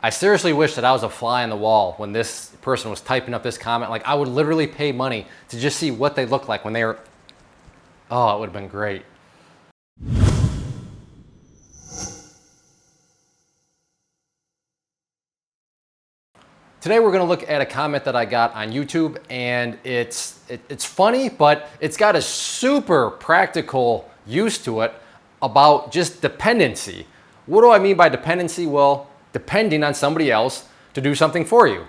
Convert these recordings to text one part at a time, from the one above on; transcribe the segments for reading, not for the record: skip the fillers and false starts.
I seriously wish that I was a fly on the wall when this person was typing up this comment. Like, I would literally pay money to just see what they look like when they were, oh, it would have been great. Today we're going to look at a comment that I got on YouTube, and it's funny, but it's got a super practical use to it about just dependency. What do I mean by dependency? Well, depending on somebody else to do something for you,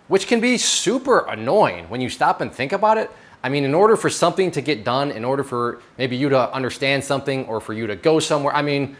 which can be super annoying when you stop and think about it. I mean, in order for something to get done, in order for maybe you to understand something or for you to go somewhere, I mean,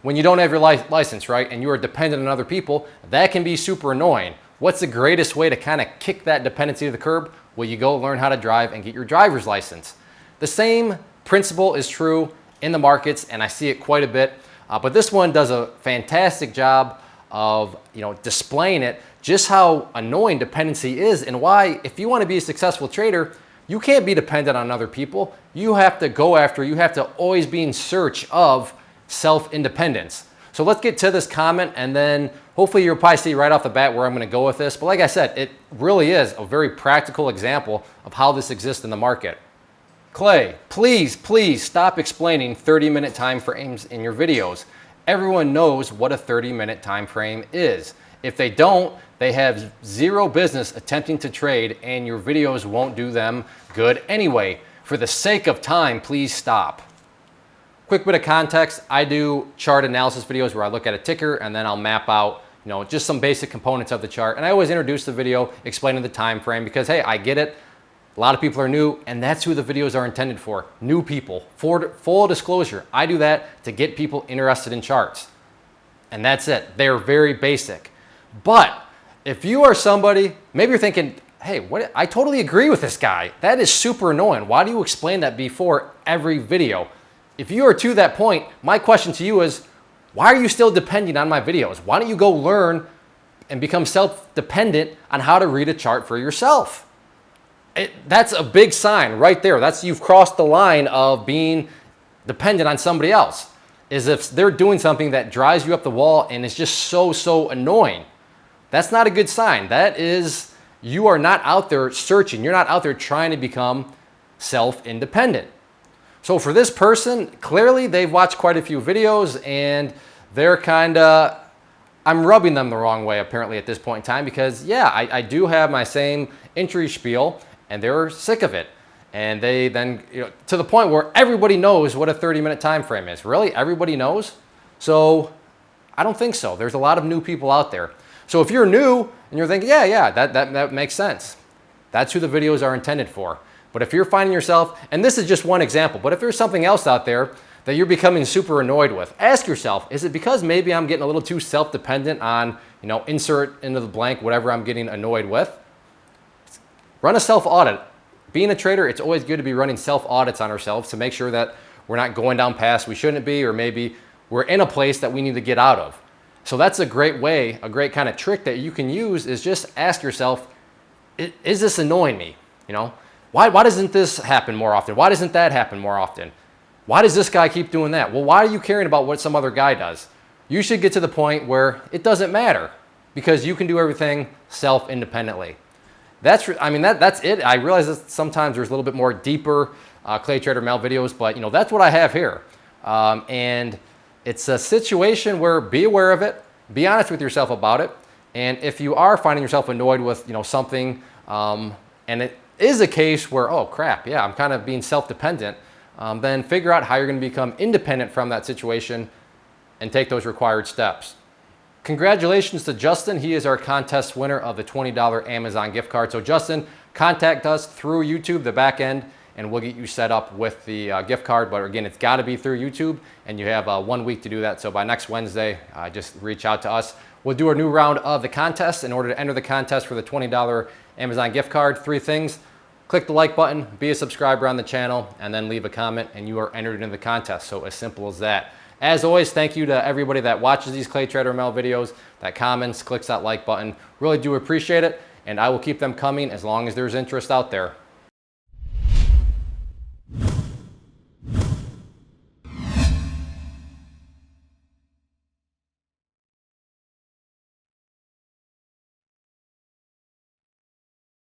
when you don't have your license, right, and you are dependent on other people, that can be super annoying. What's the greatest way to kind of kick that dependency to the curb? Well, you go learn how to drive and get your driver's license. The same principle is true in the markets, and I see it quite a bit, but this one does a fantastic job of displaying it, just how annoying dependency is, and why, if you want to be a successful trader, you can't be dependent on other people. You have to go after, you have to always be in search of self-independence. So let's get to this comment, and then hopefully you'll probably see right off the bat where I'm going to go with this. But like I said, it really is a very practical example of how this exists in the market. Clay, please stop explaining 30-minute time frames in your videos. Everyone knows what a 30-minute time frame is. If they don't, they have zero business attempting to trade, and your videos won't do them good anyway. For the sake of time, please stop. Quick bit of context, I do chart analysis videos where I look at a ticker and then I'll map out, just some basic components of the chart. And I always introduce the video explaining the time frame because, hey, I get it. A lot of people are new, and that's who the videos are intended for, new people. For full disclosure, I do that to get people interested in charts. And that's it. They're very basic. But if you are somebody, maybe you're thinking, hey, I totally agree with this guy. That is super annoying. Why do you explain that before every video? If you are to that point, my question to you is, why are you still depending on my videos? Why don't you go learn and become self-dependent on how to read a chart for yourself? That's a big sign right there. You've crossed the line of being dependent on somebody else. Is if they're doing something that drives you up the wall and is just so annoying. That's not a good sign. That is, you are not out there searching. You're not out there trying to become self-independent. So for this person, clearly they've watched quite a few videos, and they're I'm rubbing them the wrong way apparently at this point in time, because yeah, I do have my same entry spiel, and they're sick of it. And they then, to the point where everybody knows what a 30-minute time frame is. Really? Everybody knows? So I don't think so. There's a lot of new people out there. So if you're new and you're thinking, yeah, that makes sense. That's who the videos are intended for. But if you're finding yourself, and this is just one example, but if there's something else out there that you're becoming super annoyed with, ask yourself, is it because maybe I'm getting a little too self-dependent on, insert into the blank whatever I'm getting annoyed with? Run a self-audit. Being a trader, it's always good to be running self-audits on ourselves to make sure that we're not going down paths we shouldn't be, or maybe we're in a place that we need to get out of. So that's a great way, a great kind of trick that you can use, is just ask yourself, is this annoying me? Why doesn't this happen more often? Why doesn't that happen more often? Why does this guy keep doing that? Well, why are you caring about what some other guy does? You should get to the point where it doesn't matter, because you can do everything self-independently. That's it. I realize that sometimes there's a little bit more deeper ClayTrader Mel videos, but that's what I have here. And it's a situation where be aware of it, be honest with yourself about it, and if you are finding yourself annoyed with something, and it is a case where, oh crap, yeah, I'm kind of being self-dependent, then figure out how you're going to become independent from that situation and take those required steps. Congratulations to Justin. He is our contest winner of the $20 Amazon gift card. So Justin, contact us through YouTube, the back end, and we'll get you set up with the gift card. But again, it's got to be through YouTube, and you have 1 week to do that. So by next Wednesday, just reach out to us. We'll do a new round of the contest. In order to enter the contest for the $20 Amazon gift card, 3 things. Click the like button, be a subscriber on the channel, and then leave a comment, and you are entered into the contest. So as simple as that. As always, thank you to everybody that watches these ClayTrader Mel videos, that comments, clicks that like button. Really do appreciate it, and I will keep them coming as long as there's interest out there.